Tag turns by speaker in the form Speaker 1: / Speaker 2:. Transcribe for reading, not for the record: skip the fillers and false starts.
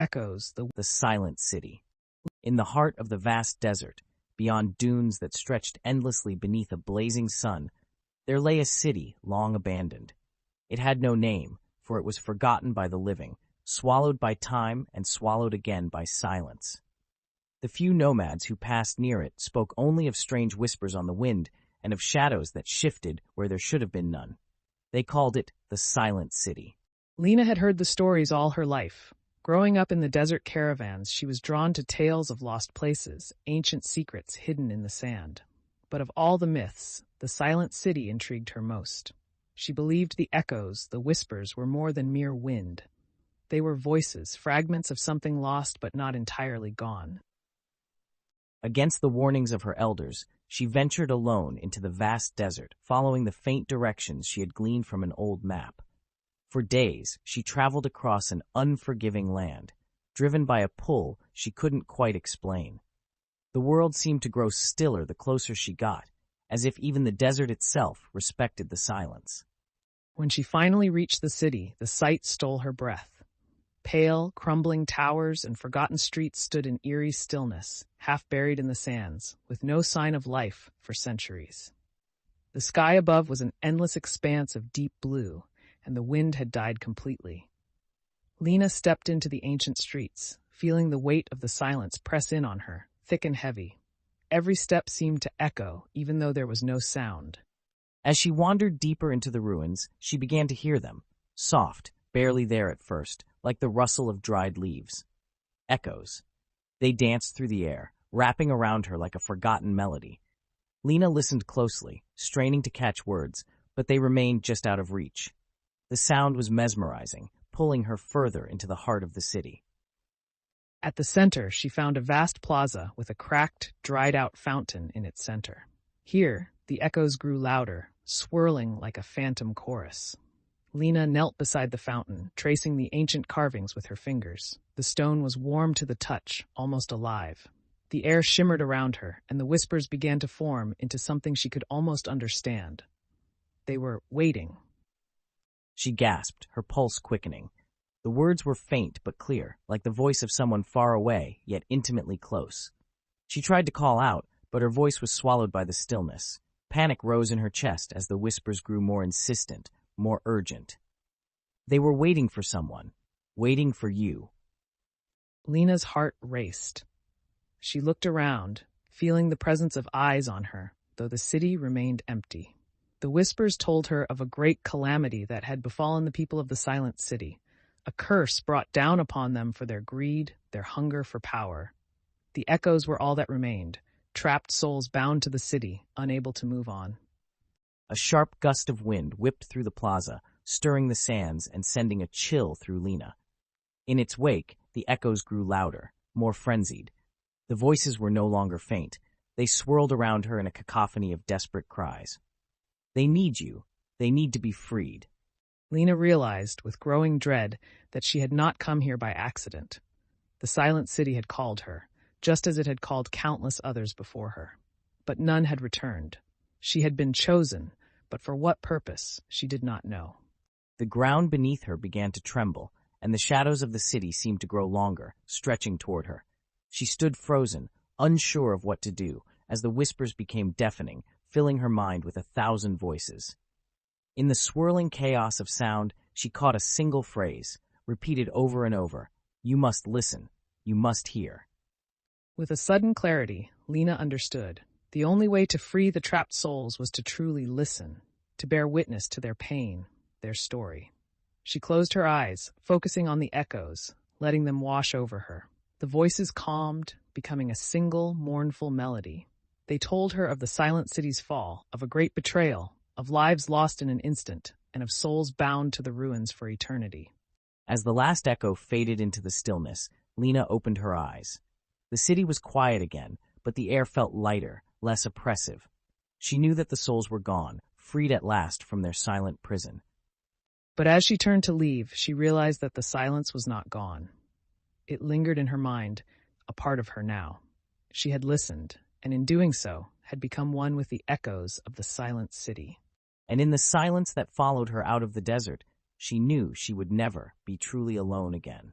Speaker 1: echoes,
Speaker 2: the silent city. In the heart of the vast desert, beyond dunes that stretched endlessly beneath a blazing sun, there lay a city long abandoned. It had no name, for it was forgotten by the living, swallowed by time and swallowed again by silence. The few nomads who passed near it spoke only of strange whispers on the wind and of shadows that shifted where there should have been none. They called it the Silent City.
Speaker 1: Lena had heard the stories all her life. Growing up in the desert caravans, she was drawn to tales of lost places, ancient secrets hidden in the sand. But of all the myths, the Silent City intrigued her most. She believed the echoes, the whispers, were more than mere wind. They were voices, fragments of something lost but not entirely gone.
Speaker 2: Against the warnings of her elders, she ventured alone into the vast desert, following the faint directions she had gleaned from an old map. For days, she traveled across an unforgiving land, driven by a pull she couldn't quite explain. The world seemed to grow stiller the closer she got, as if even the desert itself respected the silence.
Speaker 1: When she finally reached the city, the sight stole her breath. Pale, crumbling towers and forgotten streets stood in eerie stillness, half buried in the sands, with no sign of life for centuries. The sky above was an endless expanse of deep blue, and the wind had died completely. Lena stepped into the ancient streets, feeling the weight of the silence press in on her, thick and heavy. Every step seemed to echo, even though there was no sound.
Speaker 2: As she wandered deeper into the ruins, she began to hear them, soft, barely there at first, like the rustle of dried leaves. Echoes. They danced through the air, wrapping around her like a forgotten melody. Lena listened closely, straining to catch words, but they remained just out of reach. The sound was mesmerizing, pulling her further into the heart of the city.
Speaker 1: At the center, she found a vast plaza with a cracked, dried-out fountain in its center. Here, the echoes grew louder, swirling like a phantom chorus. Lena knelt beside the fountain, tracing the ancient carvings with her fingers. The stone was warm to the touch, almost alive. The air shimmered around her, and the whispers began to form into something she could almost understand. They were waiting.
Speaker 2: She gasped, her pulse quickening. The words were faint but clear, like the voice of someone far away, yet intimately close. She tried to call out, but her voice was swallowed by the stillness. Panic rose in her chest as the whispers grew more insistent, more urgent. They were waiting for someone, waiting for you.
Speaker 1: Lena's heart raced. She looked around, feeling the presence of eyes on her, though the city remained empty. The whispers told her of a great calamity that had befallen the people of the Silent City, a curse brought down upon them for their greed, their hunger for power. The echoes were all that remained, trapped souls bound to the city, unable to move on.
Speaker 2: A sharp gust of wind whipped through the plaza, stirring the sands and sending a chill through Lena. In its wake, the echoes grew louder, more frenzied. The voices were no longer faint. They swirled around her in a cacophony of desperate cries. They need you. They need to be freed.
Speaker 1: Lena realized, with growing dread, that she had not come here by accident. The Silent City had called her, just as it had called countless others before her. But none had returned. She had been chosen, but for what purpose, she did not know.
Speaker 2: The ground beneath her began to tremble, and the shadows of the city seemed to grow longer, stretching toward her. She stood frozen, unsure of what to do, as the whispers became deafening, filling her mind with 1,000 voices. In the swirling chaos of sound, she caught a single phrase, repeated over and over, "You must listen. You must hear."
Speaker 1: With a sudden clarity, Lena understood. The only way to free the trapped souls was to truly listen, to bear witness to their pain, their story. She closed her eyes, focusing on the echoes, letting them wash over her. The voices calmed, becoming a single, mournful melody. They told her of the Silent City's fall, of a great betrayal, of lives lost in an instant, and of souls bound to the ruins for eternity.
Speaker 2: As the last echo faded into the stillness, Lena opened her eyes. The city was quiet again, but the air felt lighter, less oppressive. She knew that the souls were gone, freed at last from their silent prison.
Speaker 1: But as she turned to leave, she realized that the silence was not gone. It lingered in her mind, a part of her now. She had listened, and in doing so, had become one with the echoes of the Silent City.
Speaker 2: And in the silence that followed her out of the desert, she knew she would never be truly alone again.